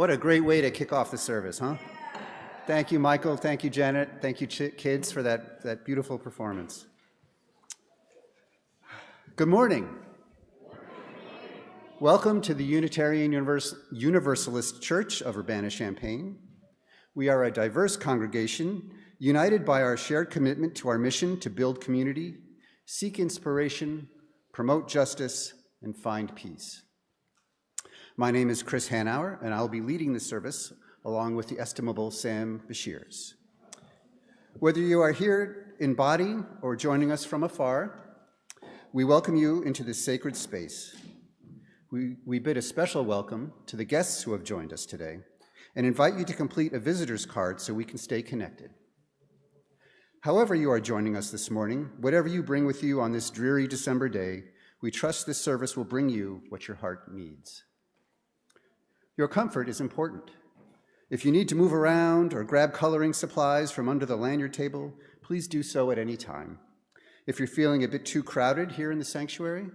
What a great way to kick off the service, huh? Thank you, Michael. Thank you, Janet. Thank you, kids, for that beautiful performance. Good morning. Welcome to the Unitarian Universalist Church of Urbana-Champaign. We are a diverse congregation united by our shared commitment to our mission to build community, seek inspiration, promote justice, and find peace. My name is Chris Hannauer, and I'll be leading the service along with the estimable Sam Beshers. Whether you are here in body or joining us from afar, we welcome you into this sacred space. We bid a special welcome to the guests who have joined us today and invite you to complete a visitor's card so we can stay connected. However you are joining us this morning, whatever you bring with you on this dreary December day, we trust this service will bring you what your heart needs. Your comfort is important. If you need to move around or grab coloring supplies from under the lanyard table, please do so at any time. If you're feeling a bit too crowded here in the sanctuary,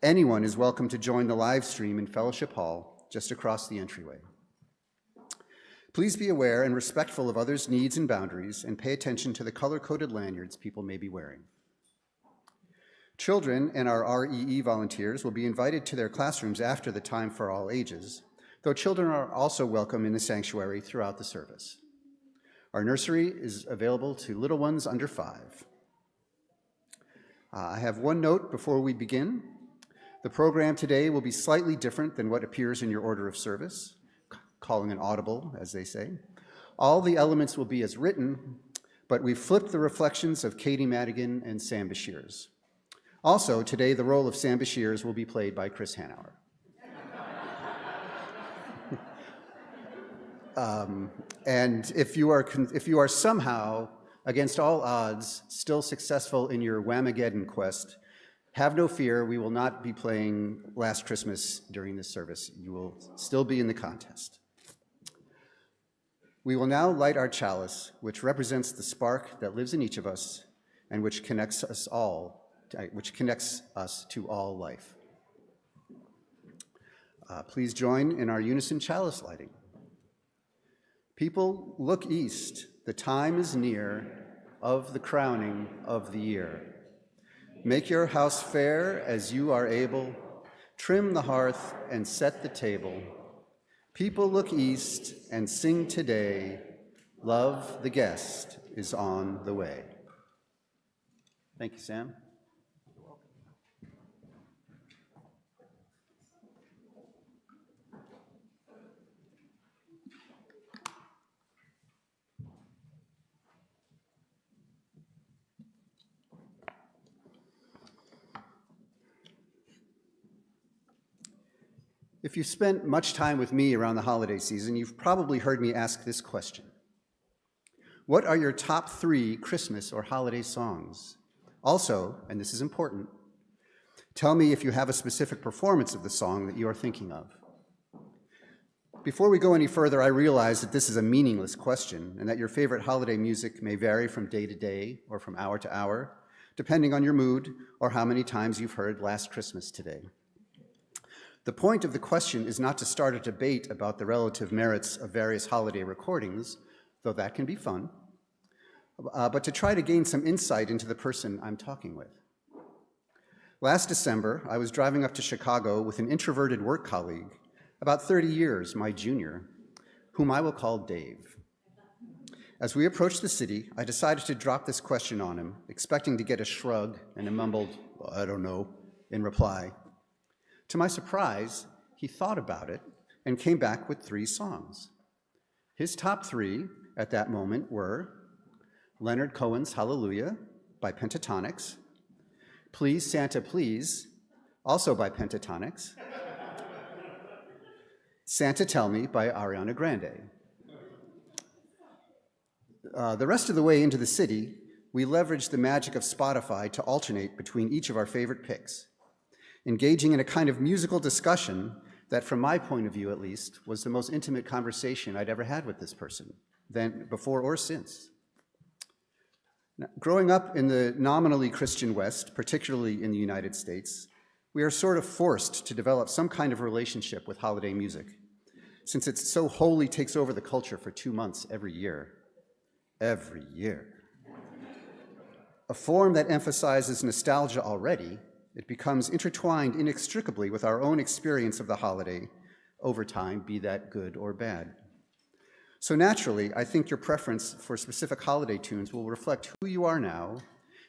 anyone is welcome to join the live stream in Fellowship Hall just across the entryway. Please be aware and respectful of others' needs and boundaries and pay attention to the color-coded lanyards people may be wearing. Children and our REE volunteers will be invited to their classrooms after the time for all ages, though children are also welcome in the sanctuary throughout the service. Our nursery is available to little ones under 5. I have one note before we begin. The program today will be slightly different than what appears in your order of service, calling an audible, as they say. All the elements will be as written, but we've flipped the reflections of Katie Madigan and Sam Beshers. Also, today the role of Sam Beshers will be played by Chris Hannauer. And if you are somehow, against all odds, still successful in your Whamageddon quest, have no fear, we will not be playing Last Christmas during this service. You will still be in the contest. We will now light our chalice, which represents the spark that lives in each of us and which connects us to all life. Please join in our unison chalice lighting. People, look east, the time is near of the crowning of the year. Make your house fair as you are able, trim the hearth and set the table. People, look east and sing today, love the guest is on the way. Thank you, Sam. If you've spent much time with me around the holiday season, you've probably heard me ask this question. What are your top 3 Christmas or holiday songs? Also, and this is important, tell me if you have a specific performance of the song that you are thinking of. Before we go any further, I realize that this is a meaningless question and that your favorite holiday music may vary from day to day or from hour to hour, depending on your mood or how many times you've heard Last Christmas today. The point of the question is not to start a debate about the relative merits of various holiday recordings, though that can be fun, but to try to gain some insight into the person I'm talking with. Last December, I was driving up to Chicago with an introverted work colleague, about 30 years my junior, whom I will call Dave. As we approached the city, I decided to drop this question on him, expecting to get a shrug and a mumbled, "Well, I don't know," in reply. To my surprise, he thought about it and came back with 3 songs. His top 3 at that moment were Leonard Cohen's Hallelujah by Pentatonics, Please Santa Please, also by Pentatonics, Santa Tell Me by Ariana Grande. The rest of the way into the city, we leveraged the magic of Spotify to alternate between each of our favorite picks, engaging in a kind of musical discussion that, from my point of view at least, was the most intimate conversation I'd ever had with this person, then before or since. Now, growing up in the nominally Christian West, particularly in the United States, we are sort of forced to develop some kind of relationship with holiday music, since it so wholly takes over the culture for 2 months every year. Every year. A form that emphasizes nostalgia already, it becomes intertwined inextricably with our own experience of the holiday over time, be that good or bad. So naturally, I think your preference for specific holiday tunes will reflect who you are now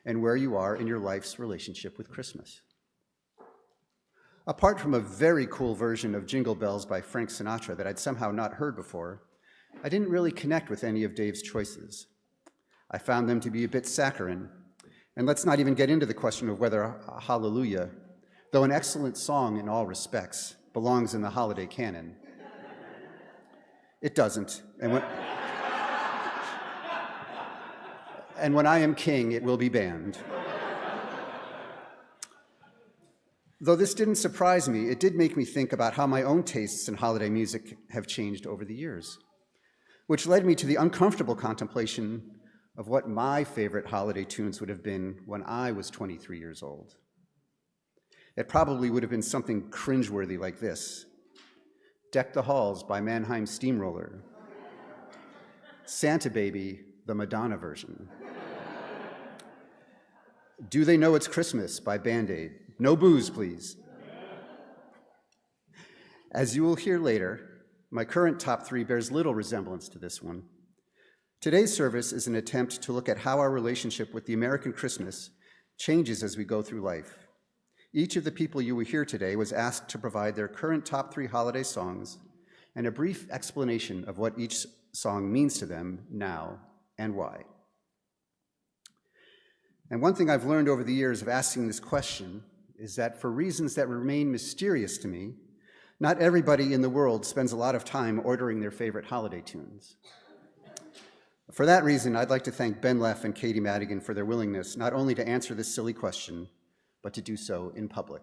and where you are in your life's relationship with Christmas. Apart from a very cool version of Jingle Bells by Frank Sinatra that I'd somehow not heard before, I didn't really connect with any of Dave's choices. I found them to be a bit saccharine, and let's not even get into the question of whether Hallelujah, though an excellent song in all respects, belongs in the holiday canon. It doesn't, and when I am king, it will be banned. Though this didn't surprise me, it did make me think about how my own tastes in holiday music have changed over the years, which led me to the uncomfortable contemplation of what my favorite holiday tunes would have been when I was 23 years old. It probably would have been something cringeworthy like this: Deck the Halls by Mannheim Steamroller, Santa Baby, the Madonna version, Do They Know It's Christmas by Band-Aid. No booze, please. As you will hear later, my current top 3 bears little resemblance to this one. Today's service is an attempt to look at how our relationship with the American Christmas changes as we go through life. Each of the people you will hear today was asked to provide their current top 3 holiday songs and a brief explanation of what each song means to them now and why. And one thing I've learned over the years of asking this question is that for reasons that remain mysterious to me, not everybody in the world spends a lot of time ordering their favorite holiday tunes. For that reason, I'd like to thank Ben Leff and Katie Madigan for their willingness not only to answer this silly question, but to do so in public.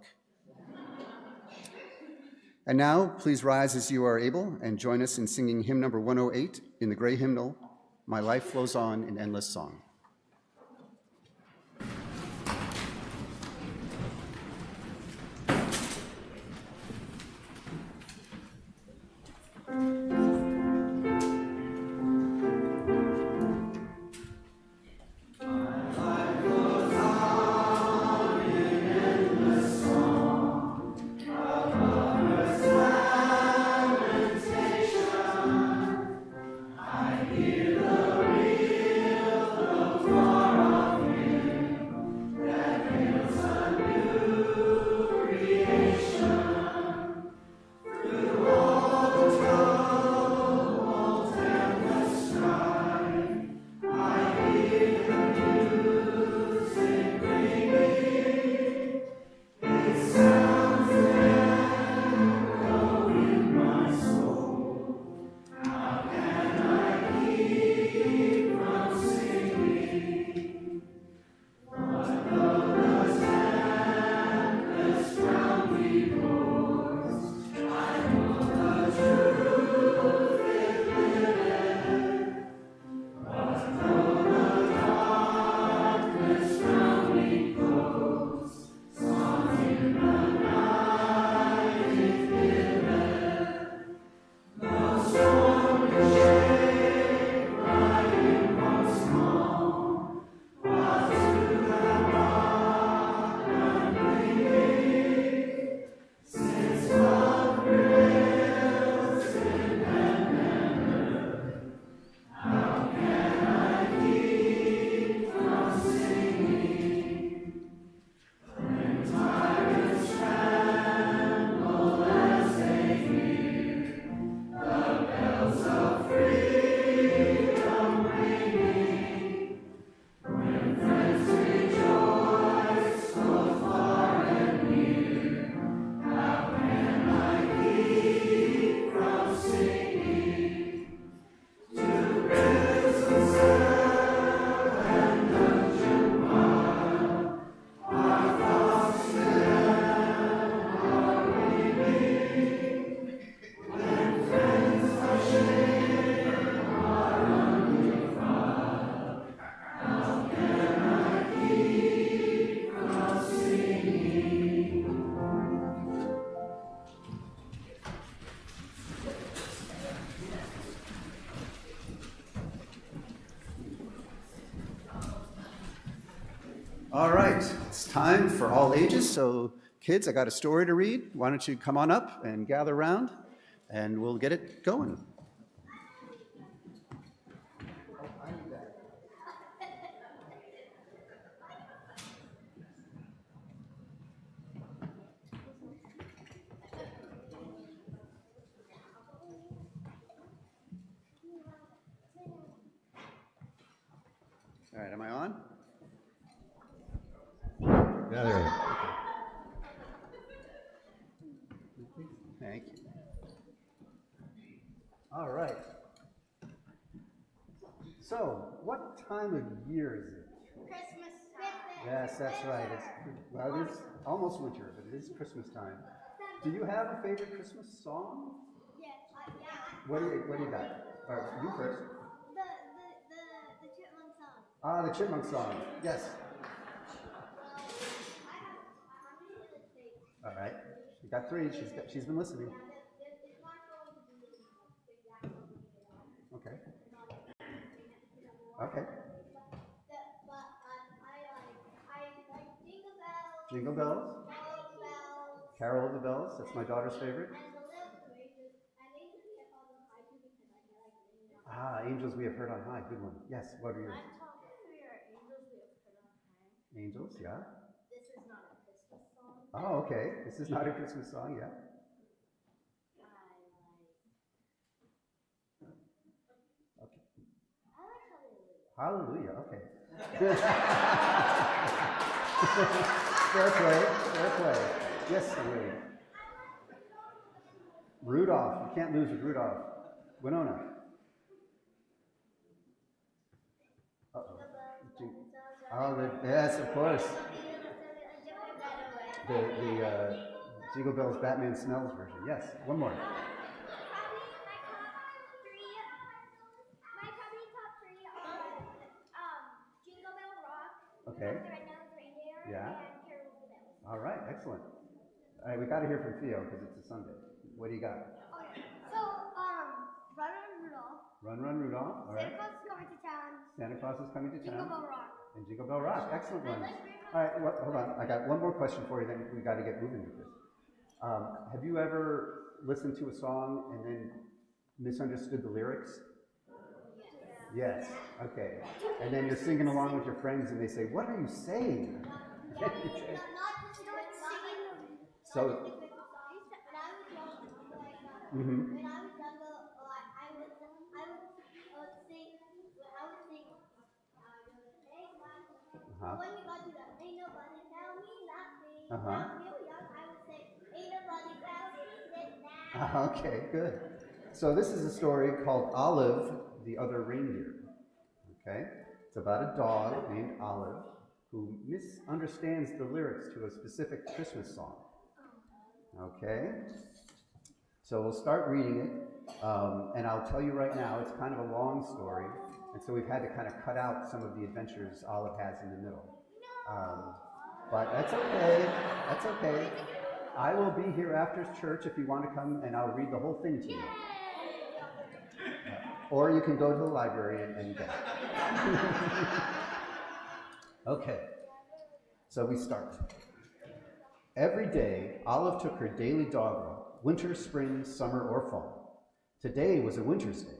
And now, please rise as you are able and join us in singing hymn number 108 in the gray hymnal, My Life Flows On in Endless Song. I hear the real All right, it's time for all ages. So kids, I got a story to read. Why don't you come on up and gather around and we'll get it going. All right, am I on? Yeah, there you go. Thank you. All right. So, what time of year is it? Christmas. Yes, that's right. Well, it is almost winter, but it is Christmas time. Do you have a favorite Christmas song? Yes. Yeah. What do you got? All right, you first. The chipmunk song. Ah, the Chipmunk song. Yes. All right. You got three. She's been listening. Okay. Okay. I like Jingle Bells. Jingle Bells. Carol of the Bells. That's my daughter's favorite. And the little courageous. And angels we have on high too because I like singing on. Ah, Angels We Have Heard on High. Good one. Yes. What are yours? My top three are angels we have heard on high. Angels. Yeah. This is not a Christmas song. Oh, okay. This is not a Christmas song. Yeah. Okay. I like Hallelujah. Hallelujah. Okay. Fair play. Fair play. Yes, Marie. Rudolph. You can't lose with Rudolph. Winona. Yes, of course. The Jingle Bells Batman Smells version. Yes. One more. My top three are Jingle Bell Rock, Okay. The Red-Nosed Reindeer, Yeah. and Carol of the Bells. All right. Excellent. All right. We got to hear from Theo because it's a Sunday. What do you got? Okay. So, Run Run Rudolph. Run, Run, Rudolph. All right. Santa Claus is coming to town. Santa Claus is coming to Jingle town. Bell Rock. And Jingle Bell Rock. Excellent ones. All right. Hold on. I got one more question for you. Then we got to get moving with this. Have you ever listened to a song and then misunderstood the lyrics? Yes. Okay. And then you're singing along with your friends and they say, "What are you saying?" So. Mm-hmm. When I was younger, I would sing. I would sing. When we got to the ain't nobody tell me nothing. When I was young, I would say, ain't nobody tell me that. Okay, good. So this is a story called Olive, the Other Reindeer. Okay? It's about a dog named Olive who misunderstands the lyrics to a specific Christmas song. Okay? So we'll start reading it, and I'll tell you right now, it's kind of a long story, and so we've had to kind of cut out some of the adventures Olive has in the middle. But that's okay. That's okay. I will be here after church if you want to come, and I'll read the whole thing to you. Or you can go to the library and get it. Okay. So we start. Every day, Olive took her daily dog walk, winter, spring, summer, or fall. Today was a winter's day.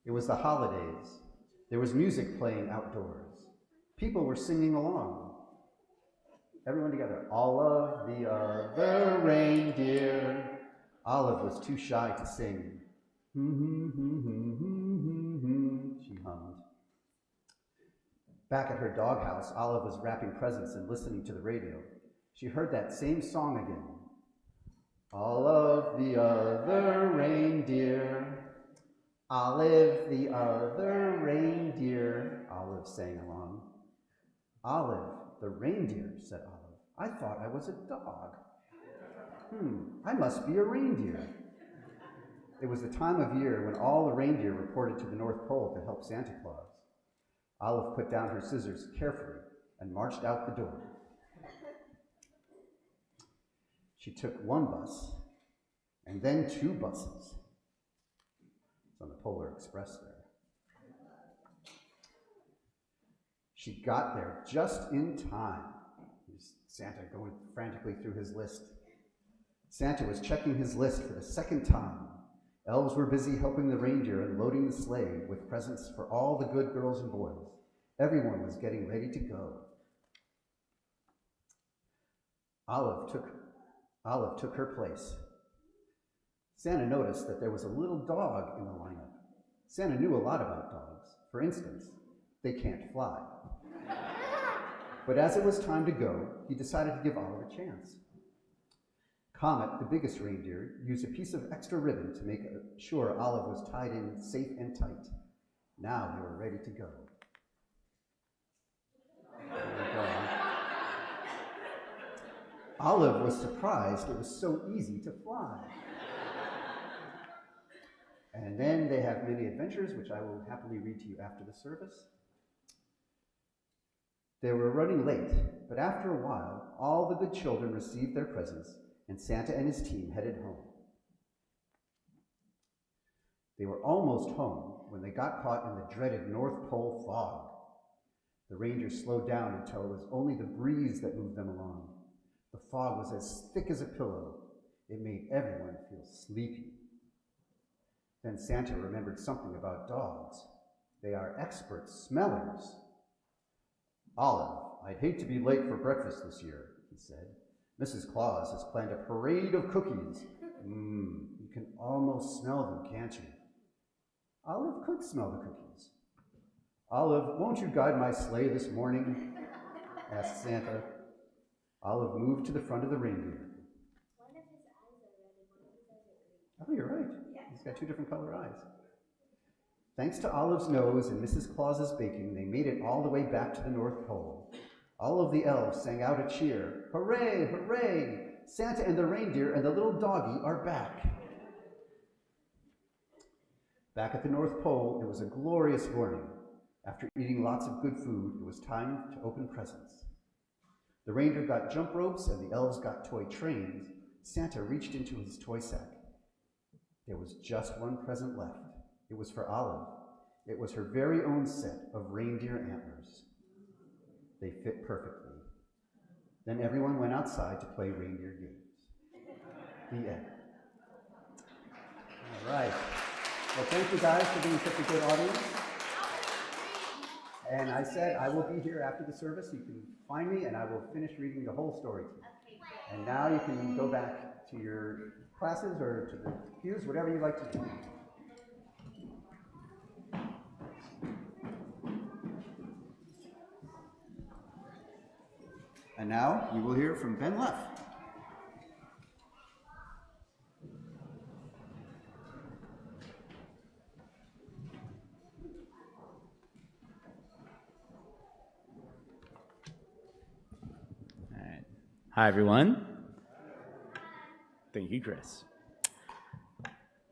It was the holidays. There was music playing outdoors. People were singing along. Everyone together. All of the other reindeer. Olive was too shy to sing. She hummed. Back at her doghouse, Olive was wrapping presents and listening to the radio. She heard that same song again. All of the other reindeer. Olive, the other reindeer. Olive sang along. Olive, the reindeer, said Olive. I thought I was a dog. I must be a reindeer. It was the time of year when all the reindeer reported to the North Pole to help Santa Claus. Olive put down her scissors carefully and marched out the door. She took one bus and then two buses. It's on the Polar Express there. She got there just in time. Here's Santa going frantically through his list. Santa was checking his list for the second time. Elves were busy helping the reindeer and loading the sleigh with presents for all the good girls and boys. Everyone was getting ready to go. Olive took her place. Santa noticed that there was a little dog in the lineup. Santa knew a lot about dogs. For instance, they can't fly. But as it was time to go, he decided to give Olive a chance. Comet, the biggest reindeer, used a piece of extra ribbon to make sure Olive was tied in safe and tight. Now they were ready to go. Olive was surprised it was so easy to fly. And then they have many adventures, which I will happily read to you after the service. They were running late, but after a while, all the good children received their presents, and Santa and his team headed home. They were almost home when they got caught in the dreaded North Pole fog. The reindeers slowed down until it was only the breeze that moved them along. The fog was as thick as a pillow. It made everyone feel sleepy. Then Santa remembered something about dogs. They are expert smellers. Olive, I'd hate to be late for breakfast this year, he said. Mrs. Claus has planned a parade of cookies. You can almost smell them, can't you? Olive could smell the cookies. Olive, won't you guide my sleigh this morning? Asked Santa. Olive moved to the front of the reindeer. One of his eyes are red and one of his eyes are green. Oh, you're right. He's got two different color eyes. Thanks to Olive's nose and Mrs. Claus's baking, they made it all the way back to the North Pole. All of the elves sang out a cheer. Hooray, hooray! Santa and the reindeer and the little doggy are back. Back at the North Pole, it was a glorious morning. After eating lots of good food, it was time to open presents. The reindeer got jump ropes and the elves got toy trains. Santa reached into his toy sack. There was just one present left. It was for Olive. It was her very own set of reindeer antlers. They fit perfectly. Then everyone went outside to play reindeer games. The end. All right. Well, thank you guys for being such a good audience. And I said I will be here after the service. You can find me and I will finish reading the whole story to you. And now you can go back to your classes or to the pews, whatever you like to do. And now you will hear from Ben Leff. All right. Hi, everyone. Thank you, Chris.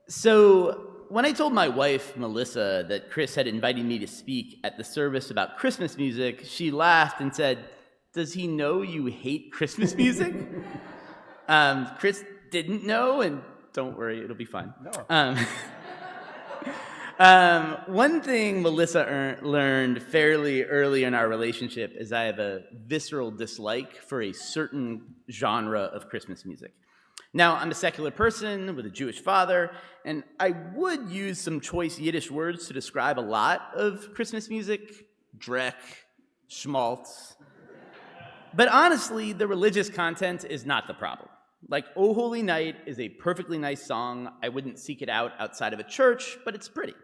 So, when I told my wife, Melissa, that Chris had invited me to speak at the service about Christmas music, she laughed and said, "Does he know you hate Christmas music?" Chris didn't know, and don't worry, it'll be fun. No. One thing Melissa learned fairly early in our relationship is I have a visceral dislike for a certain genre of Christmas music. Now, I'm a secular person with a Jewish father, and I would use some choice Yiddish words to describe a lot of Christmas music, dreck, schmaltz. But honestly, the religious content is not the problem. Like, O Holy Night is a perfectly nice song. I wouldn't seek it out outside of a church, but it's pretty.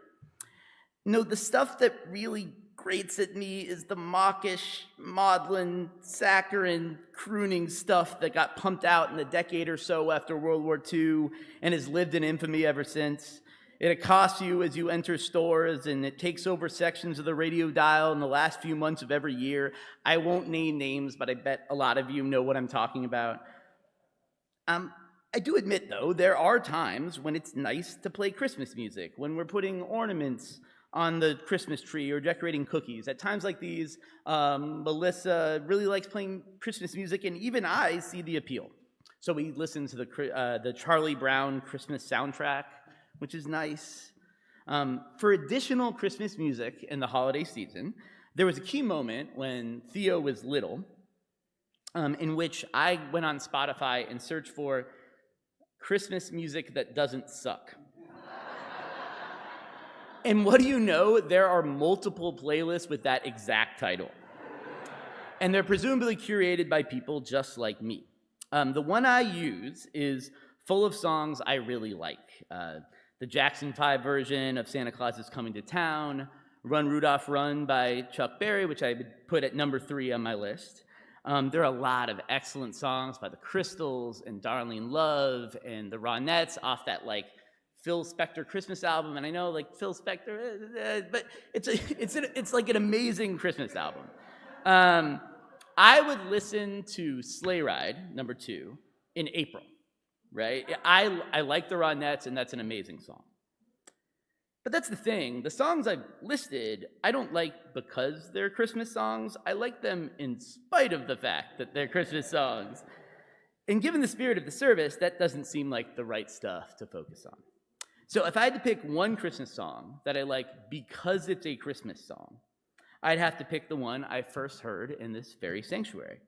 No, the stuff that really grates at me is the mawkish, maudlin, saccharine, crooning stuff that got pumped out in the decade or so after World War II and has lived in infamy ever since. It accosts you as you enter stores, and it takes over sections of the radio dial in the last few months of every year. I won't name names, but I bet a lot of you know what I'm talking about. I do admit, though, there are times when it's nice to play Christmas music, when we're putting ornaments on the Christmas tree or decorating cookies. At times like these, Melissa really likes playing Christmas music, and even I see the appeal. So we listen to the Charlie Brown Christmas soundtrack, which is nice. For additional Christmas music in the holiday season, There was a key moment when Theo was little in which I went on Spotify and searched for Christmas music that doesn't suck. And what do you know? There are multiple playlists with that exact title. And they're presumably curated by people just like me. The one I use is full of songs I really like. The Jackson 5 version of Santa Claus is Coming to Town, Run Rudolph Run by Chuck Berry, which I would put at number 3 on my list. There are a lot of excellent songs by the Crystals and Darlene Love and the Ronettes off that Phil Spector Christmas album. And I know Phil Spector, but it's like an amazing Christmas album. I would listen to Sleigh Ride, number 2, in April, right? I like the Ronettes, and that's an amazing song. But that's the thing. The songs I've listed, I don't like because they're Christmas songs. I like them in spite of the fact that they're Christmas songs. And given the spirit of the service, that doesn't seem like the right stuff to focus on. So if I had to pick one Christmas song that I like because it's a Christmas song, I'd have to pick the one I first heard in this very sanctuary.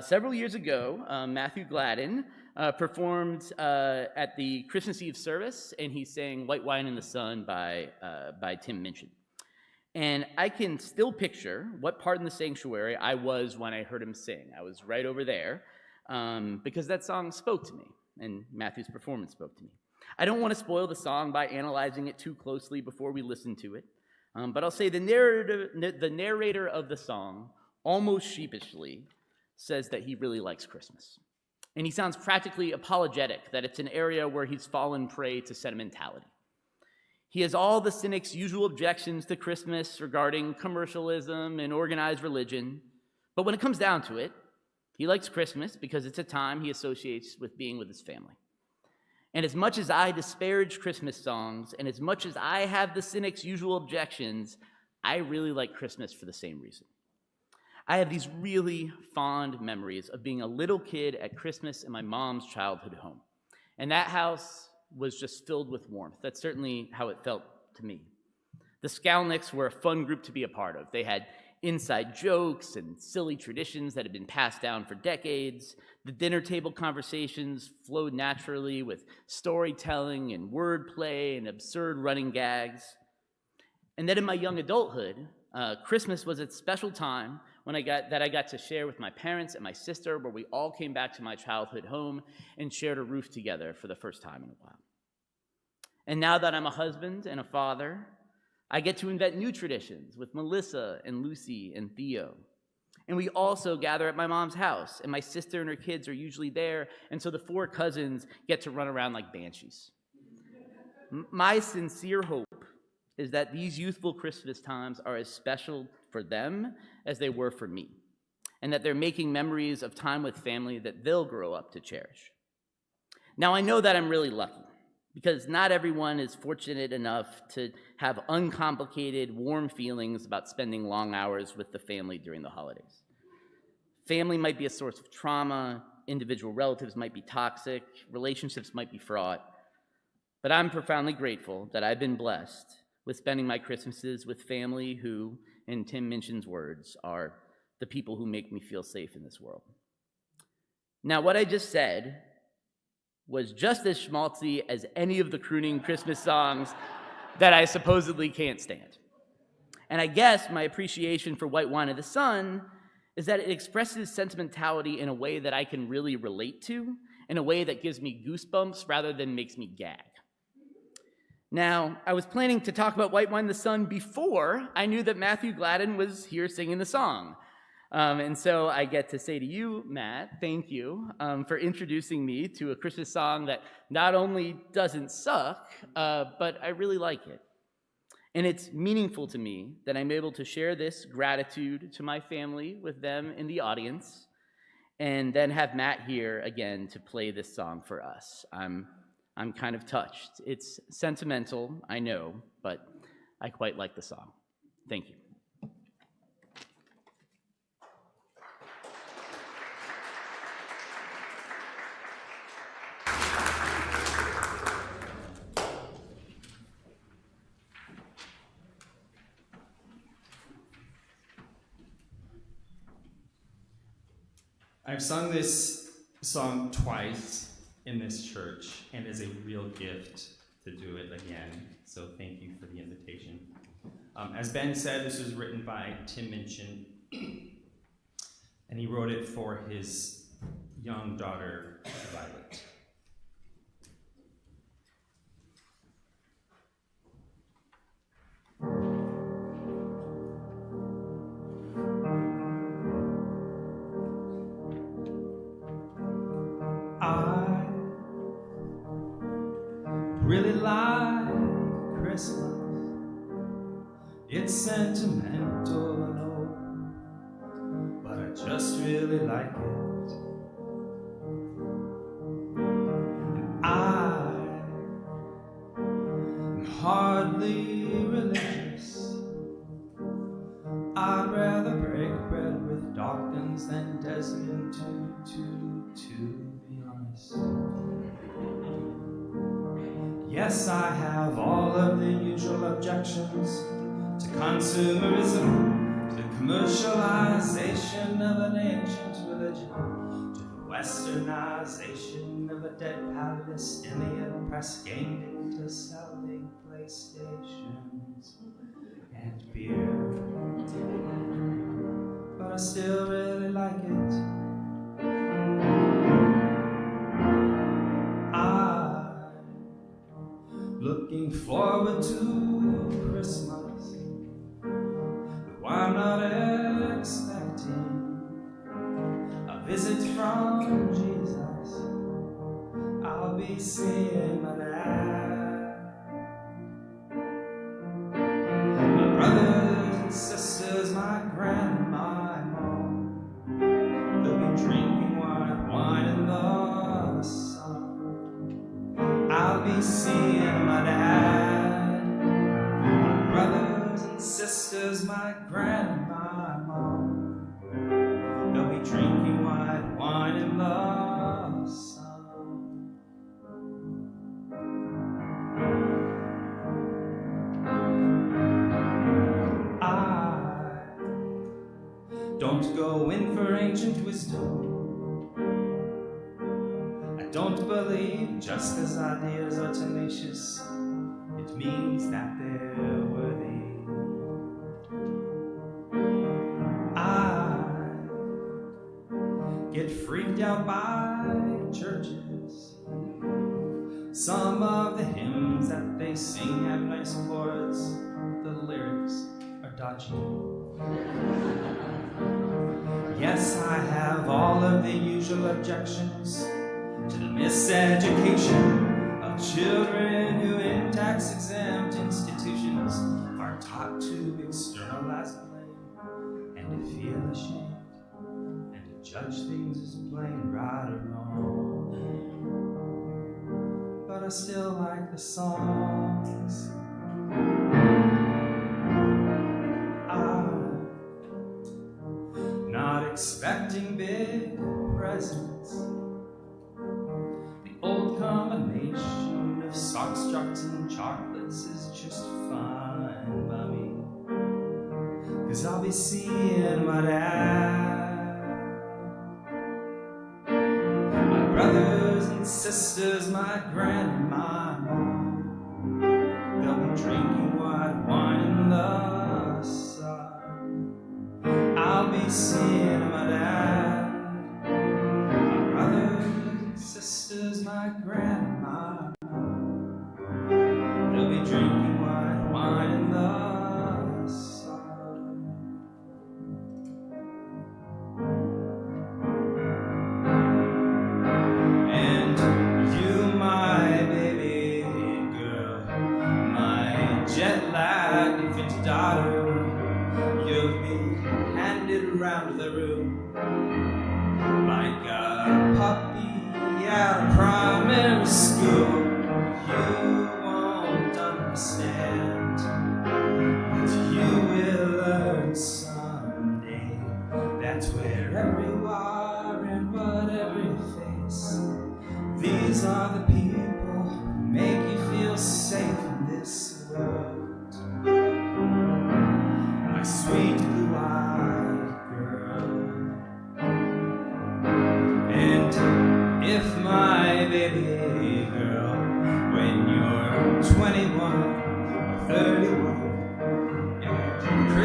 Several years ago, Matthew Gladden performed at the Christmas Eve service, and he sang White Wine in the Sun by Tim Minchin. And I can still picture what part in the sanctuary I was when I heard him sing. I was right over there because that song spoke to me, and Matthew's performance spoke to me. I don't want to spoil the song by analyzing it too closely before we listen to it, but I'll say the narrator of the song, almost sheepishly, says that he really likes Christmas. And he sounds practically apologetic that it's an area where he's fallen prey to sentimentality. He has all the cynic's usual objections to Christmas regarding commercialism and organized religion, but when it comes down to it, he likes Christmas because it's a time he associates with being with his family. And as much as I disparage Christmas songs, and as much as I have the cynic's usual objections, I really like Christmas for the same reason. I have these really fond memories of being a little kid at Christmas in my mom's childhood home. And that house was just filled with warmth. That's certainly how it felt to me. The Skalnicks were a fun group to be a part of. They had inside jokes and silly traditions that had been passed down for decades. The dinner table conversations flowed naturally with storytelling and wordplay and absurd running gags. And then in my young adulthood, Christmas was a special time when I got to share with my parents and my sister, where we all came back to my childhood home and shared a roof together for the first time in a while. And now that I'm a husband and a father, I get to invent new traditions with Melissa and Lucy and Theo. And we also gather at my mom's house, and my sister and her kids are usually there, and so the 4 cousins get to run around like banshees. My sincere hope is that these youthful Christmas times are as special for them as they were for me, and that they're making memories of time with family that they'll grow up to cherish. Now, I know that I'm really lucky, because not everyone is fortunate enough to have uncomplicated, warm feelings about spending long hours with the family during the holidays. Family might be a source of trauma, individual relatives might be toxic, relationships might be fraught, but I'm profoundly grateful that I've been blessed with spending my Christmases with family who, in Tim Minchin's words, are the people who make me feel safe in this world. Now, what I just said was just as schmaltzy as any of the crooning Christmas songs that I supposedly can't stand. And I guess my appreciation for White Wine in the Sun is that it expresses sentimentality in a way that I can really relate to, in a way that gives me goosebumps rather than makes me gag. Now, I was planning to talk about White Wine in the Sun before I knew that Matthew Gladden was here singing the song. And so I get to say to you, Matt, thank you for introducing me to a Christmas song that not only doesn't suck, but I really like it. And it's meaningful to me that I'm able to share this gratitude to my family with them in the audience, and then have Matt here again to play this song for us. I'm kind of touched. It's sentimental, I know, but I quite like the song. Thank you. I've sung this song twice in this church, and it's a real gift to do it again. So thank you for the invitation. As Ben said, this was written by Tim Minchin, and he wrote it for his young daughter, Violet. I really like Christmas. It's sentimental, I know, but I just really like it. And I'm hardly religious. I'd rather break bread with Dawkins than Desmond to be honest. Yes, I have all of the usual objections to consumerism, to the commercialization of an ancient religion, to the westernization of a dead palace in the press gained into selling PlayStations and beer. But I still really like it. I'm looking forward to Christmas, though I'm not expecting a visit from Jesus. I'll be seeing my dad. My brothers and sisters, my grandma and mom, they'll be drinking white wine in the sun. I'll be seeing my dad. My brothers and sisters, my grandma and mom, they'll be drinking white wine in the sun. Don't go in for ancient wisdom. I don't believe just because ideas are tenacious, it means that they're worthy. I get freaked out by churches. Some of the hymns that they sing have nice chords, the lyrics are dodgy. Yes, I have all of the usual objections to the miseducation of children who in tax-exempt institutions are taught to externalize blame and to feel ashamed and to judge things as plain right or wrong. But I still like the songs. Not expecting big presents. The old combination of socks, jocks, and chocolates is just fine by me. 'Cause I'll be seeing my dad. My brothers and sisters, my grandma and mom, they'll be drinking white wine in the sun. I'll be seeing my dad, my brothers and sisters, my grandma. They'll be drinking white wine in the sun. And you, my baby girl, my jet-lagged infant daughter, you'll be handed around the room like a puppy out of primary school. You won't understand, but you will learn someday. That's wherever you are and whatever you face, these are the people who make you feel safe in this world. My sweet blue-eyed girl.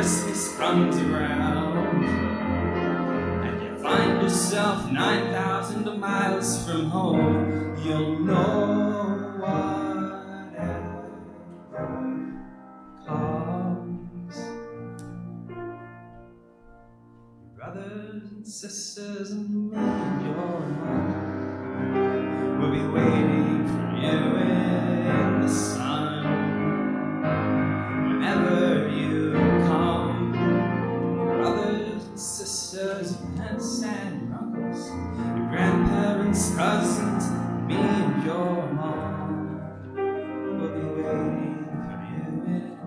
Christmas comes around and you find yourself 9,000 miles from home, you'll know whatever comes. Brothers and sisters and me and your mom will be waiting for you in the sun whenever you come. Brothers and sisters, your aunts and your uncles, your grandparents, cousins, me and your mom will be waiting for you in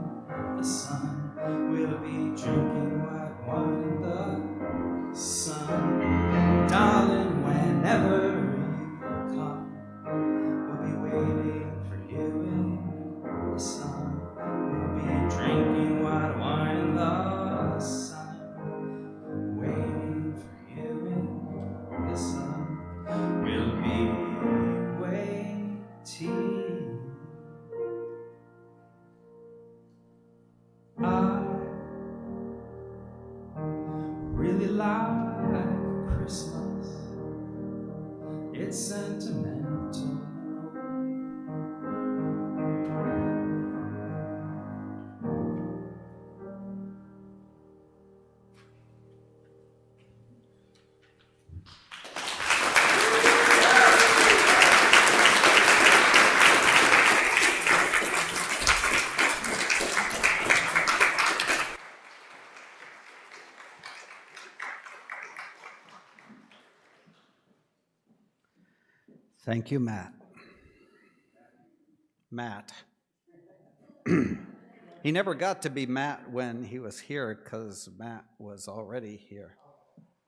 the sun. We'll be drinking white wine in the sun. Darling, whenever you come, we'll be waiting for you in the sun. We'll be drinking white wine in the sun, waiting for you in the sun. We'll be waiting. I really like Christmas. It's sentimental. Thank you, Matt. Matt. He never got to be Matt when he was here because Matt was already here.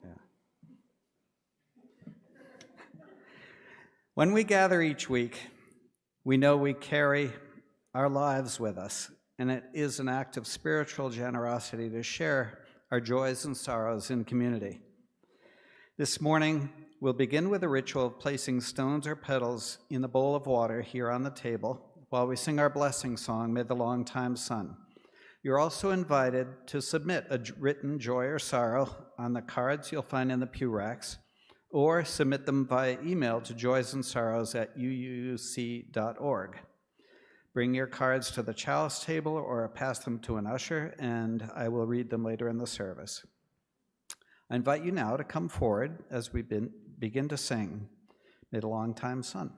Yeah. When we gather each week, we know we carry our lives with us, and it is an act of spiritual generosity to share our joys and sorrows in community. This morning, we'll begin with a ritual of placing stones or petals in the bowl of water here on the table while we sing our blessing song, May the Long Time Sun. You're also invited to submit a written joy or sorrow on the cards you'll find in the pew racks, or submit them via email to joysandsorrows@uuc.org. Bring your cards to the chalice table or pass them to an usher, and I will read them later in the service. I invite you now to come forward as we begin to sing, May the Long Time Sun.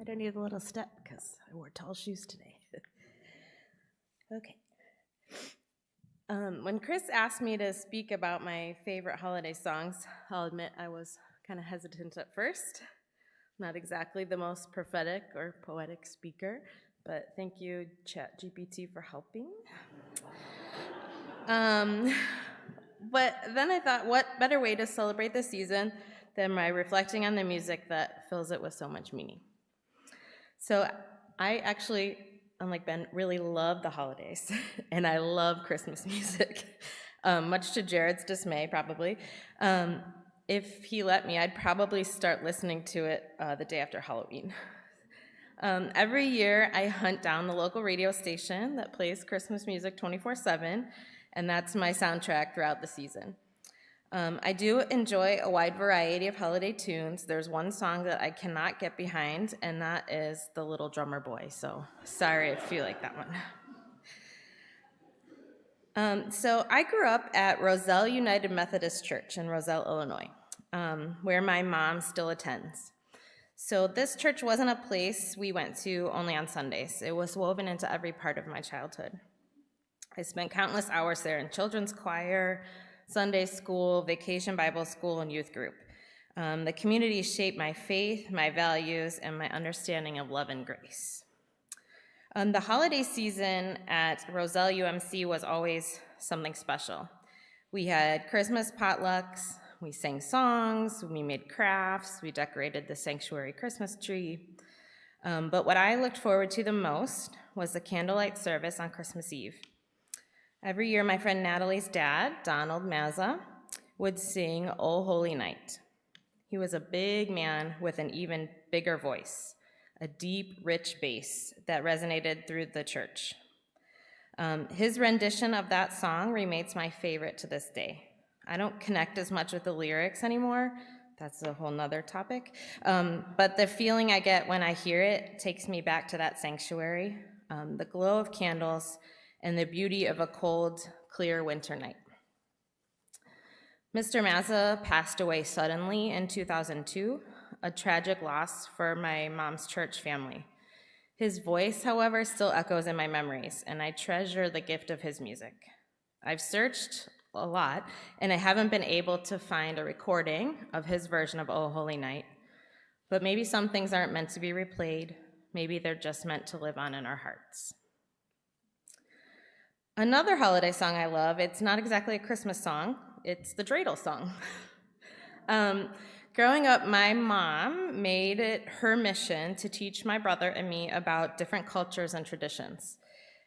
I don't need a little step because I wore tall shoes today. Okay. When Chris asked me to speak about my favorite holiday songs, I'll admit I was kind of hesitant at first. Not exactly the most prophetic or poetic speaker, but thank you, ChatGPT, for helping. But then I thought, what better way to celebrate the season than by reflecting on the music that fills it with so much meaning? So I actually, unlike Ben, really love the holidays, and I love Christmas music, much to Jared's dismay, probably. If he let me, I'd probably start listening to it the day after Halloween. Every year, I hunt down the local radio station that plays Christmas music 24/7, and that's my soundtrack throughout the season. I do enjoy a wide variety of holiday tunes. There's one song that I cannot get behind, and that is The Little Drummer Boy, so sorry if you like that one. So I grew up at Roselle United Methodist Church in Roselle, Illinois, where my mom still attends. So this church wasn't a place we went to only on Sundays. It was woven into every part of my childhood. I spent countless hours there in children's choir, Sunday school, vacation Bible school, and youth group. The community shaped my faith, my values, and my understanding of love and grace. The holiday season at Roselle UMC was always something special. We had Christmas potlucks, we sang songs, we made crafts, we decorated the sanctuary Christmas tree. But what I looked forward to the most was the candlelight service on Christmas Eve. Every year, my friend Natalie's dad, Donald Mazza, would sing O Holy Night. He was a big man with an even bigger voice, a deep, rich bass that resonated through the church. His rendition of that song remains my favorite to this day. I don't connect as much with the lyrics anymore. That's a whole nother topic. But the feeling I get when I hear it takes me back to that sanctuary, the glow of candles, and the beauty of a cold, clear winter night. Mr. Mazza passed away suddenly in 2002, a tragic loss for my mom's church family. His voice, however, still echoes in my memories, and I treasure the gift of his music. I've searched a lot, and I haven't been able to find a recording of his version of O Holy Night, but maybe some things aren't meant to be replayed. Maybe they're just meant to live on in our hearts. Another holiday song I love, it's not exactly a Christmas song, it's the dreidel song. Growing up, my mom made it her mission to teach my brother and me about different cultures and traditions.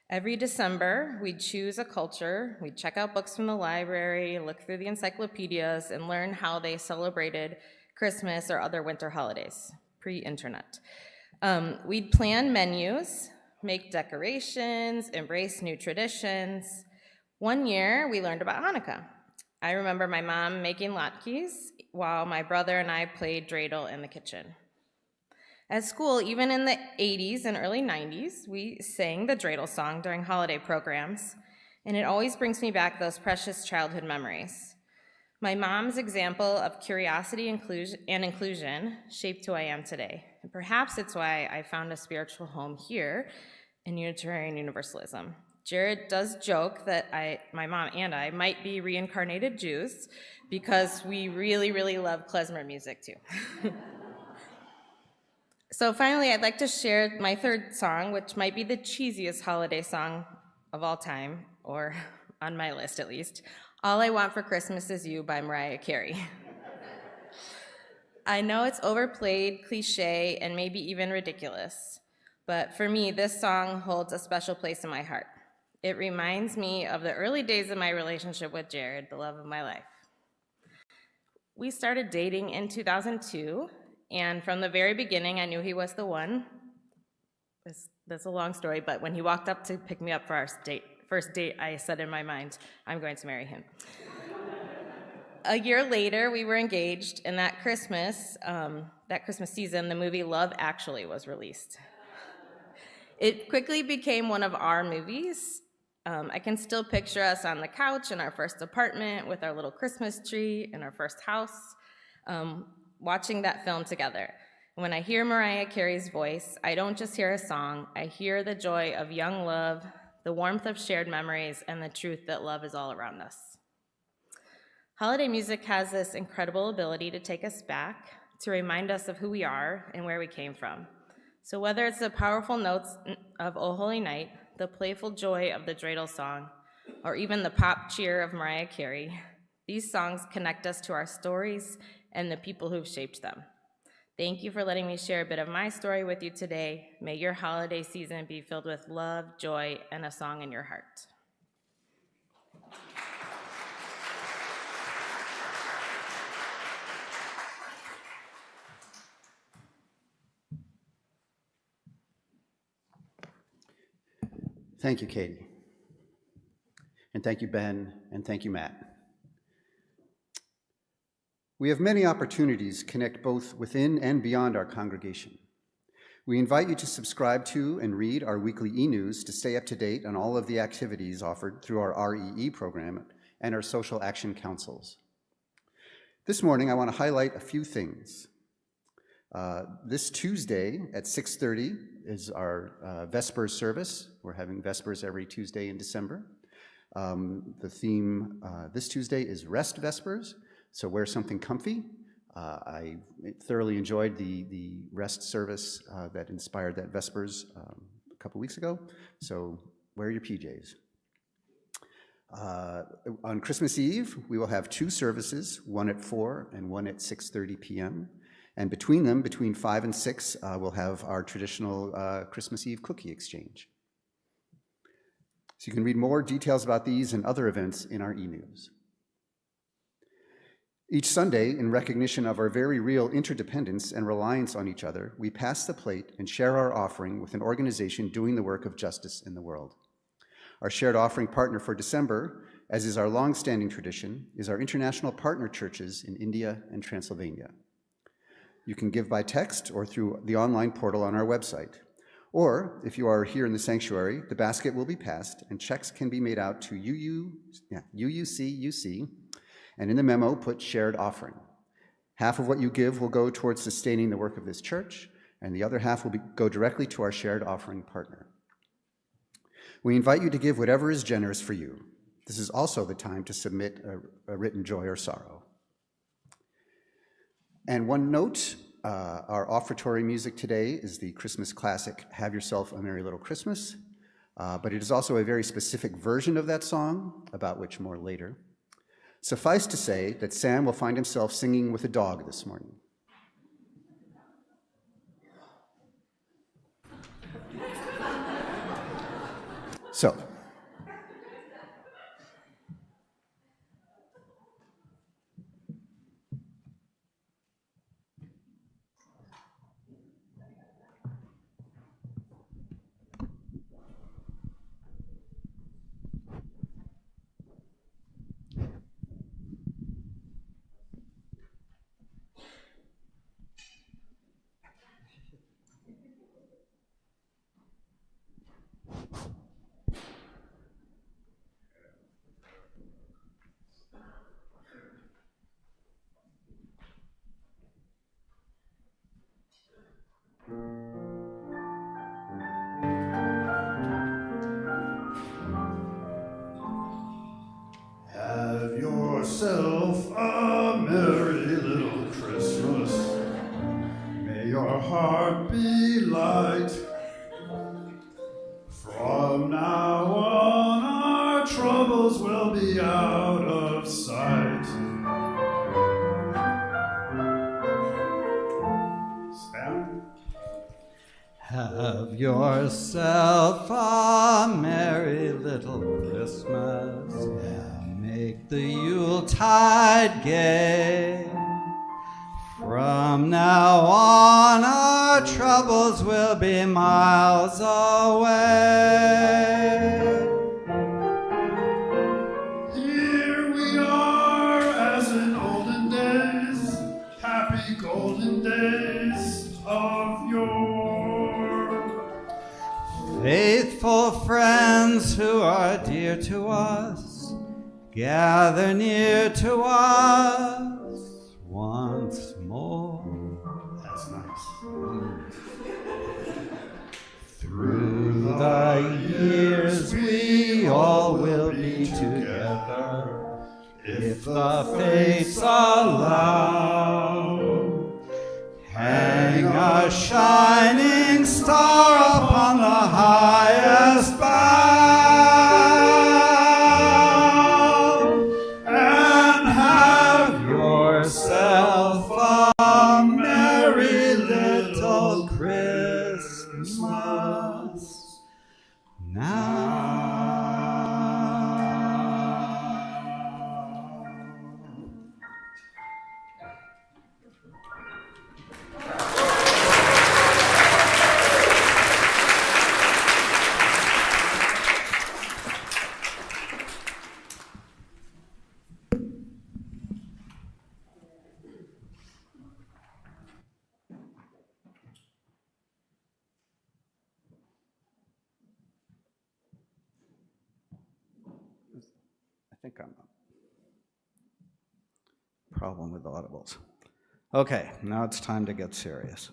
Every December, we'd choose a culture, we'd check out books from the library, look through the encyclopedias, and learn how they celebrated Christmas or other winter holidays, pre-internet. We'd plan menus, make decorations, embrace new traditions. One year, we learned about Hanukkah. I remember my mom making latkes while my brother and I played dreidel in the kitchen. At school, even in the 80s and early 90s, we sang the dreidel song during holiday programs, and it always brings me back those precious childhood memories. My mom's example of curiosity and inclusion shaped who I am today, and perhaps it's why I found a spiritual home here in Unitarian Universalism. Jared does joke that my mom and I might be reincarnated Jews because we really, really love klezmer music too. So finally, I'd like to share my third song, which might be the cheesiest holiday song of all time, or on my list at least, All I Want for Christmas Is You by Mariah Carey. I know it's overplayed, cliche, and maybe even ridiculous, but for me, this song holds a special place in my heart. It reminds me of the early days of my relationship with Jared, the love of my life. We started dating in 2002, and from the very beginning, I knew he was the one. That's a long story, but when he walked up to pick me up for our first date, I said in my mind, I'm going to marry him. A year later, we were engaged, and that Christmas season, the movie Love Actually was released. It quickly became one of our movies. I can still picture us on the couch in our first apartment with our little Christmas tree in our first house, watching that film together. When I hear Mariah Carey's voice, I don't just hear a song, I hear the joy of young love, the warmth of shared memories, and the truth that love is all around us. Holiday music has this incredible ability to take us back, to remind us of who we are and where we came from. So whether it's the powerful notes of O Holy Night, the playful joy of the dreidel song, or even the pop cheer of Mariah Carey, these songs connect us to our stories and the people who've shaped them. Thank you for letting me share a bit of my story with you today. May your holiday season be filled with love, joy, and a song in your heart. Thank you, Katie. And thank you, Ben, and thank you, Matt. We have many opportunities to connect both within and beyond our congregation. We invite you to subscribe to and read our weekly e-news to stay up to date on all of the activities offered through our REE program and our social action councils. This morning, I want to highlight a few things. This Tuesday at 6:30 is our Vespers service. We're having Vespers every Tuesday in December. The theme this Tuesday is Rest Vespers, so wear something comfy. I thoroughly enjoyed the rest service that inspired that Vespers a couple weeks ago, so wear your PJs. On Christmas Eve, we will have two services, one at 4 and one at 6:30 p.m. And between them, between 5 and 6, we'll have our traditional Christmas Eve cookie exchange. So you can read more details about these and other events in our e-news. Each Sunday, in recognition of our very real interdependence and reliance on each other, we pass the plate and share our offering with an organization doing the work of justice in the world. Our shared offering partner for December, as is our long-standing tradition, is our international partner churches in India and Transylvania. You can give by text or through the online portal on our website. Or, if you are here in the sanctuary, the basket will be passed and checks can be made out to UUCUC, and in the memo, put shared offering. Half of what you give will go towards sustaining the work of this church, and the other half will go directly to our shared offering partner. We invite you to give whatever is generous for you. This is also the time to submit a written joy or sorrow. And one note, our offertory music today is the Christmas classic, Have Yourself a Merry Little Christmas, but it is also a very specific version of that song, about which more later. Suffice to say that Sam will find himself singing with a dog this morning. So, Have yourself a merry little Christmas. May your heart be light. From now on, our troubles will be out of sight. Sam? Have yourself a merry little Christmas, and make the Yuletide gay. From now on, our troubles will be miles away. Here we are as in olden days, happy golden days of yore. Faithful friends who are dear to us, gather near to us once more. That's nice. the years we all will be together, if the fates allow. Hang a shining star upon the highest bough, and have yourself a merry little Christmas now. I think I'm up. Problem with audibles. Okay, now it's time to get serious.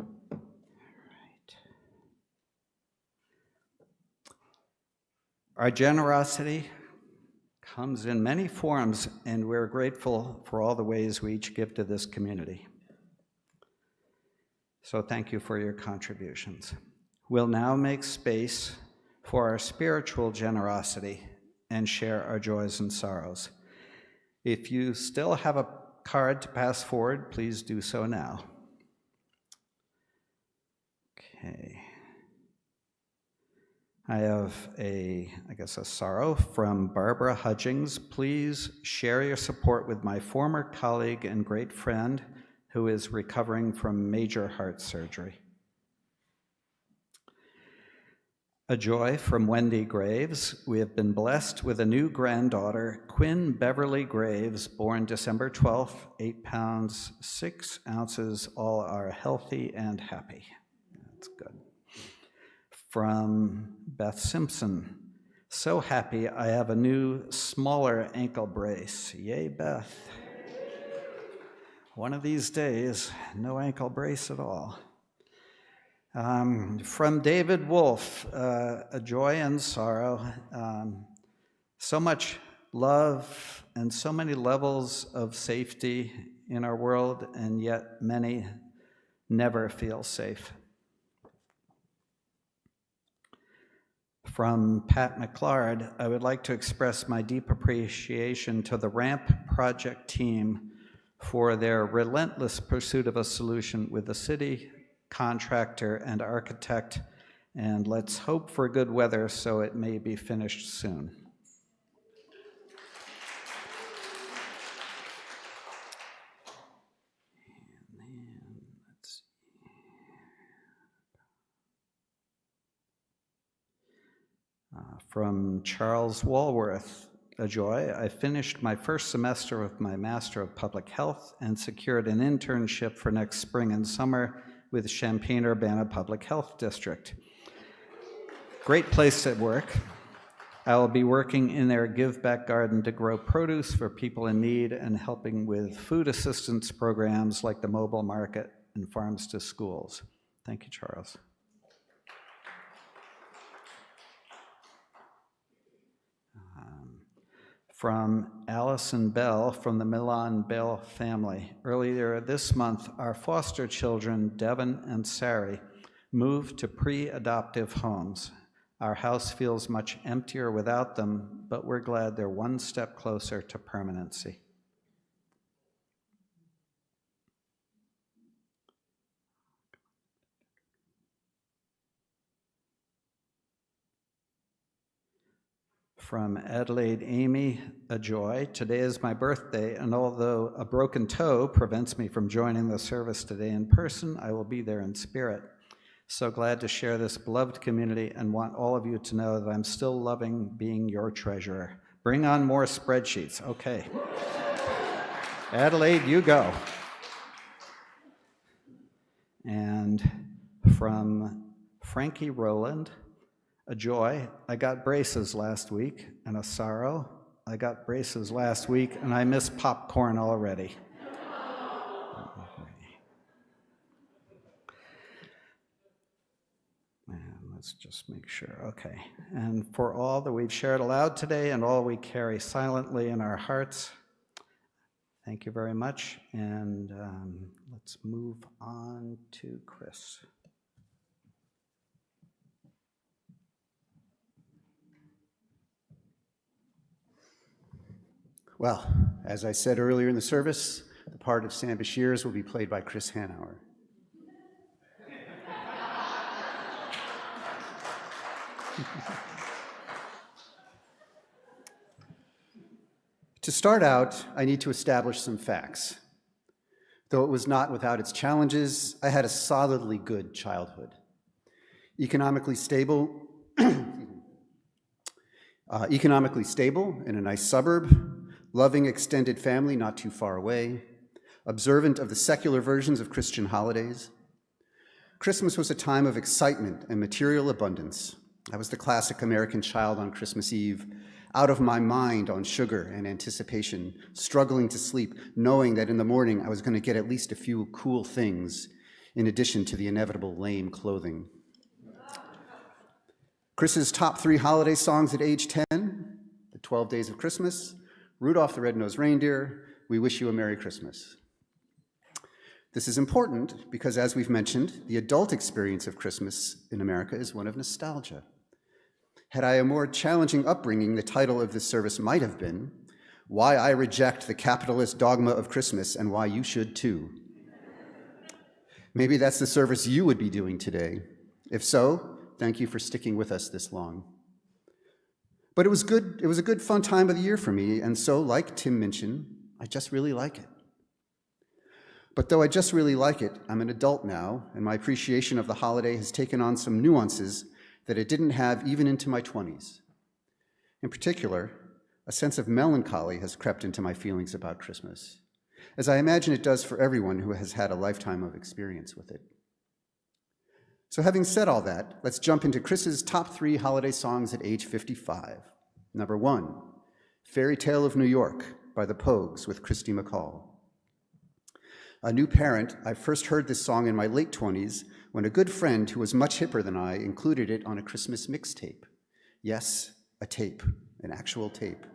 All right. Our generosity comes in many forms, and we're grateful for all the ways we each give to this community. So thank you for your contributions. We'll now make space for our spiritual generosity and share our joys and sorrows. If you still have a card to pass forward, please do so now. Okay. I have a sorrow from Barbara Hudgings. Please share your support with my former colleague and great friend who is recovering from major heart surgery. A joy from Wendy Graves. We have been blessed with a new granddaughter, Quinn Beverly Graves, born December 12th, 8 pounds, 6 ounces. All are healthy and happy. That's good. From Beth Simpson. So happy I have a new, smaller ankle brace. Yay, Beth. One of these days, no ankle brace at all. From David Wolf, a joy and sorrow. So much love and so many levels of safety in our world, and yet many never feel safe. From Pat McClard, I would like to express my deep appreciation to the RAMP project team for their relentless pursuit of a solution with the city, contractor, and architect, and let's hope for good weather so it may be finished soon. From Charles Walworth, a joy. I finished my first semester of my Master of Public Health and secured an internship for next spring and summer with Champaign-Urbana Public Health District. Great place to work. I will be working in their Give Back Garden to grow produce for people in need and helping with food assistance programs like the mobile market and farms to schools. Thank you, Charles. From Allison Bell from the Milan Bell family. Earlier this month, our foster children, Devin and Sari, moved to pre-adoptive homes. Our house feels much emptier without them, but we're glad they're one step closer to permanency. From Adelaide Amy, a joy. Today is my birthday, and although a broken toe prevents me from joining the service today in person, I will be there in spirit. So glad to share this beloved community and want all of you to know that I'm still loving being your treasurer. Bring on more spreadsheets. Okay. Adelaide, you go. And from Frankie Rowland, a joy. I got braces last week, and a sorrow. I got braces last week, and I miss popcorn already. Let's just make sure, okay. And for all that we've shared aloud today and all we carry silently in our hearts, thank you very much. And let's move on to Chris. Well, as I said earlier in the service, the part of Sam Beshers will be played by Chris Hannauer. To start out, I need to establish some facts. Though it was not without its challenges, I had a solidly good childhood. Economically stable in a nice suburb, loving extended family not too far away, observant of the secular versions of Christian holidays. Christmas was a time of excitement and material abundance. I was the classic American child on Christmas Eve, out of my mind on sugar and anticipation, struggling to sleep, knowing that in the morning I was going to get at least a few cool things in addition to the inevitable lame clothing. Chris's top 3 holiday songs at age 10, The 12 Days of Christmas, Rudolph the Red-Nosed Reindeer, We Wish You a Merry Christmas. This is important because, as we've mentioned, the adult experience of Christmas in America is one of nostalgia. Had I a more challenging upbringing, the title of this service might have been, Why I Reject the Capitalist Dogma of Christmas and Why You Should Too. Maybe that's the service you would be doing today. If so, thank you for sticking with us this long. But it was good. It was a good, fun time of the year for me, and so, like Tim mentioned, I just really like it. But though I just really like it, I'm an adult now, and my appreciation of the holiday has taken on some nuances that it didn't have even into my 20s. In particular, a sense of melancholy has crept into my feelings about Christmas, as I imagine it does for everyone who has had a lifetime of experience with it. So having said all that, let's jump into Chris's top 3 holiday songs at age 55. Number 1, Fairy Tale of New York by the Pogues with Christy McCall. A new parent, I first heard this song in my late 20s when a good friend who was much hipper than I included it on a Christmas mixtape. Yes, a tape, an actual tape.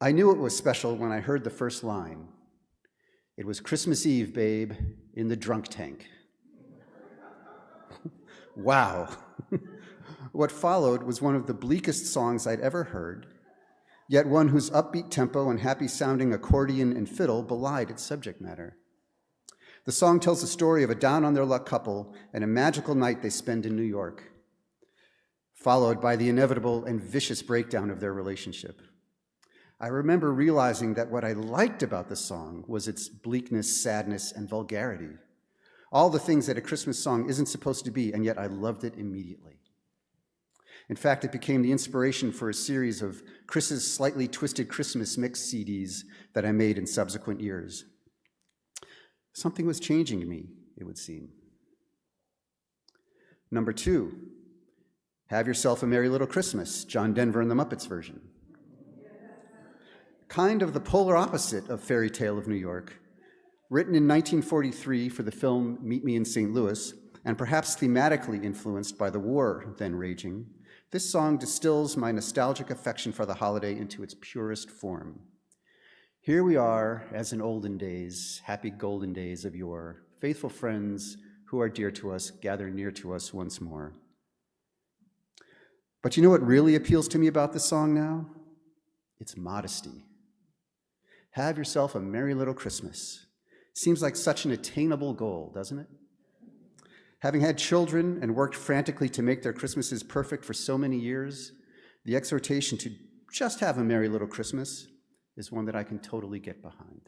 I knew it was special when I heard the first line. It was Christmas Eve, babe, in the drunk tank. Wow. What followed was one of the bleakest songs I'd ever heard, yet one whose upbeat tempo and happy-sounding accordion and fiddle belied its subject matter. The song tells the story of a down-on-their-luck couple and a magical night they spend in New York, followed by the inevitable and vicious breakdown of their relationship. I remember realizing that what I liked about the song was its bleakness, sadness, and vulgarity. All the things that a Christmas song isn't supposed to be, and yet I loved it immediately. In fact, it became the inspiration for a series of Chris's slightly twisted Christmas mix CDs that I made in subsequent years. Something was changing in me, it would seem. Number 2, Have Yourself a Merry Little Christmas, John Denver and the Muppets version. Kind of the polar opposite of Fairy Tale of New York. Written in 1943 for the film Meet Me in St. Louis, and perhaps thematically influenced by the war then raging, this song distills my nostalgic affection for the holiday into its purest form. Here we are, as in olden days, happy golden days of yore, faithful friends who are dear to us, gather near to us once more. But you know what really appeals to me about this song now? It's modesty. Have yourself a merry little Christmas. Seems like such an attainable goal, doesn't it? Having had children and worked frantically to make their Christmases perfect for so many years, the exhortation to just have a merry little Christmas is one that I can totally get behind.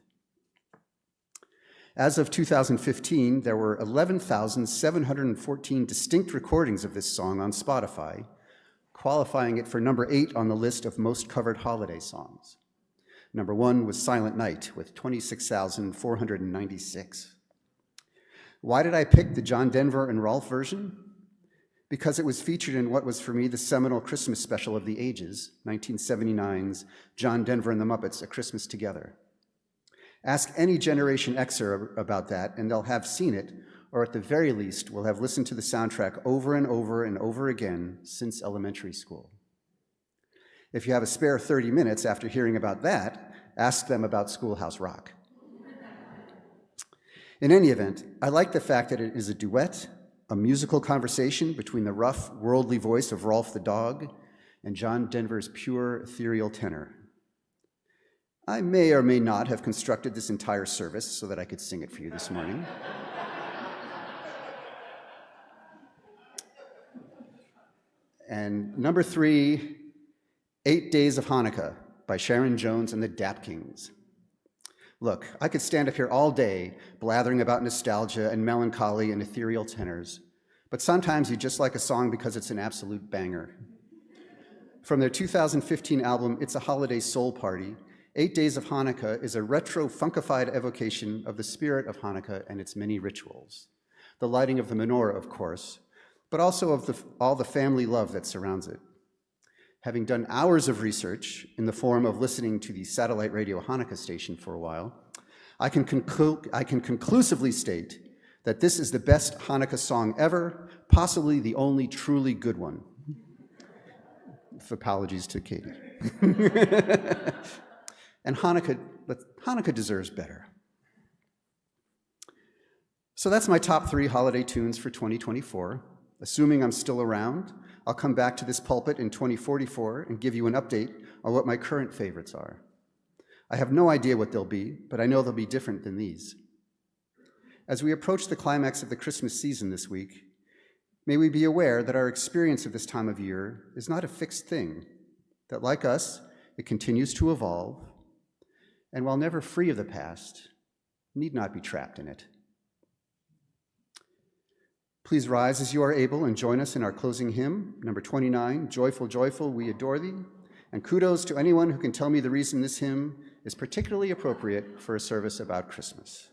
As of 2015, there were 11,714 distinct recordings of this song on Spotify, qualifying it for number 8 on the list of most covered holiday songs. Number 1 was Silent Night with 26,496. Why did I pick the John Denver and Rolf version? Because it was featured in what was for me the seminal Christmas special of the ages, 1979's John Denver and the Muppets, A Christmas Together. Ask any Generation Xer about that, and they'll have seen it, or at the very least will have listened to the soundtrack over and over and over again since elementary school. If you have a spare 30 minutes after hearing about that, ask them about Schoolhouse Rock. In any event, I like the fact that it is a duet, a musical conversation between the rough, worldly voice of Rolf the dog and John Denver's pure, ethereal tenor. I may or may not have constructed this entire service so that I could sing it for you this morning. And number 3, 8 Days of Hanukkah by Sharon Jones and the Dap Kings. Look, I could stand up here all day blathering about nostalgia and melancholy and ethereal tenors, but sometimes you just like a song because it's an absolute banger. From their 2015 album, It's a Holiday Soul Party, 8 Days of Hanukkah is a retro-funkified evocation of the spirit of Hanukkah and its many rituals. The lighting of the menorah, of course, but also of all the family love that surrounds it. Having done hours of research in the form of listening to the satellite radio Hanukkah station for a while, I can conclusively state that this is the best Hanukkah song ever, possibly the only truly good one. With apologies to Katie. And Hanukkah deserves better. So that's my top 3 holiday tunes for 2024. Assuming I'm still around, I'll come back to this pulpit in 2044 and give you an update on what my current favorites are. I have no idea what they'll be, but I know they'll be different than these. As we approach the climax of the Christmas season this week, may we be aware that our experience of this time of year is not a fixed thing, that like us, it continues to evolve, and while never free of the past, need not be trapped in it. Please rise as you are able and join us in our closing hymn, number 29, Joyful, Joyful, We Adore Thee. And kudos to anyone who can tell me the reason this hymn is particularly appropriate for a service about Christmas.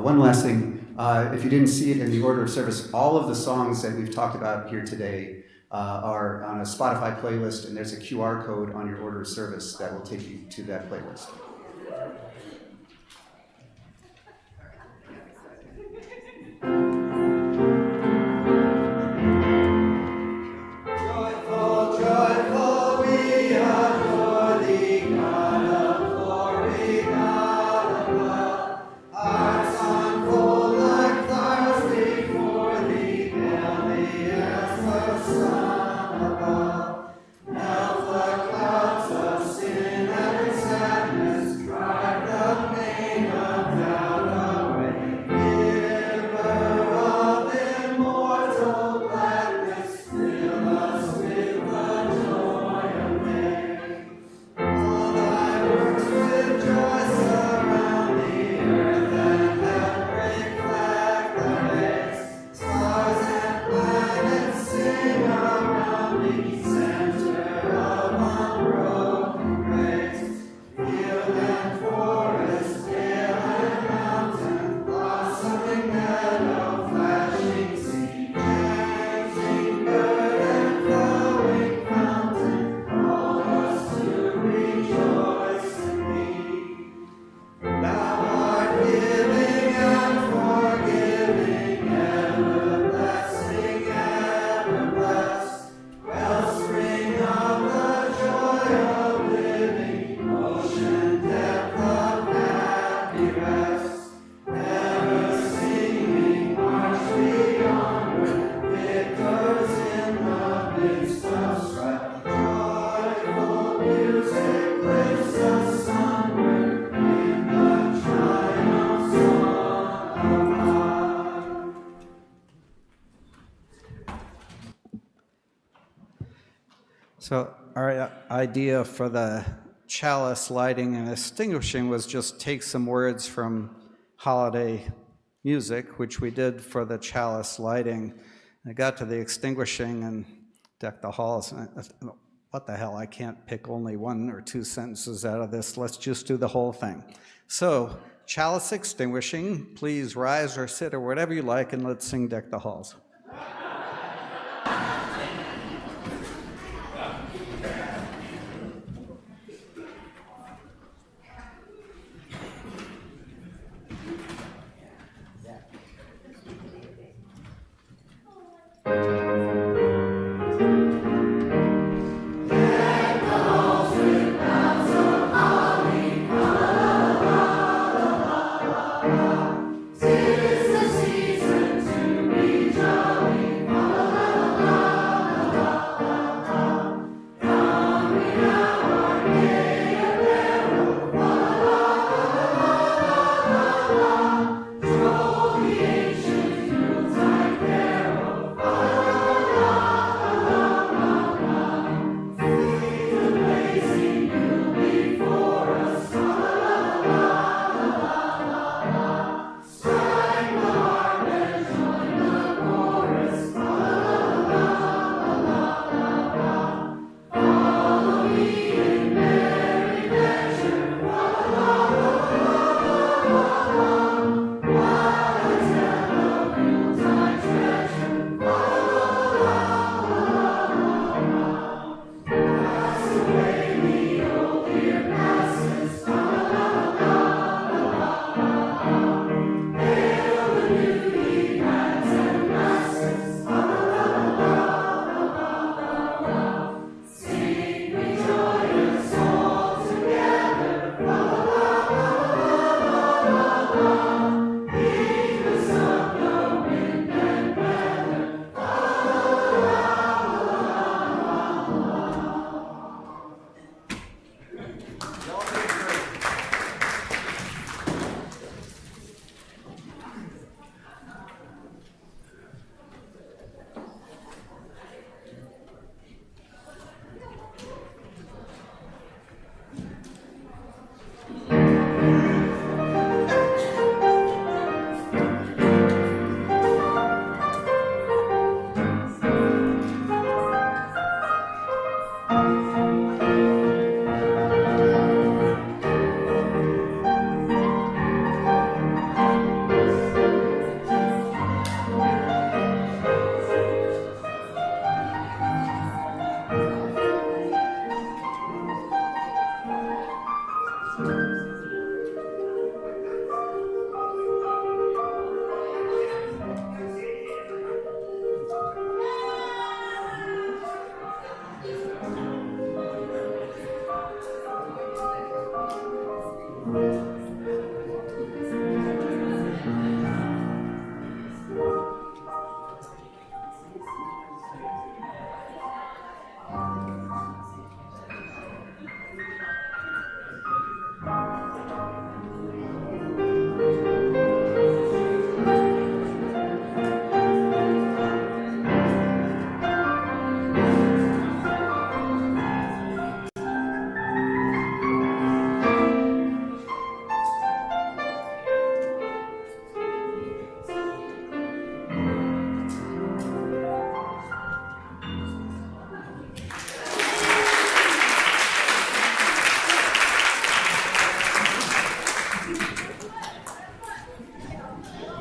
One last thing, if you didn't see it in the order of service, all of the songs that we've talked about here today are on a Spotify playlist, and there's a QR code on your order of service that will take you to that playlist. So our idea for the chalice lighting and extinguishing was just take some words from holiday music, which we did for the chalice lighting. I got to the extinguishing and deck the halls. And what the hell, I can't pick only 1 or 2 sentences out of this. Let's just do the whole thing. So, chalice extinguishing, please rise or sit or whatever you like, and let's sing Deck the Halls. Fantastic.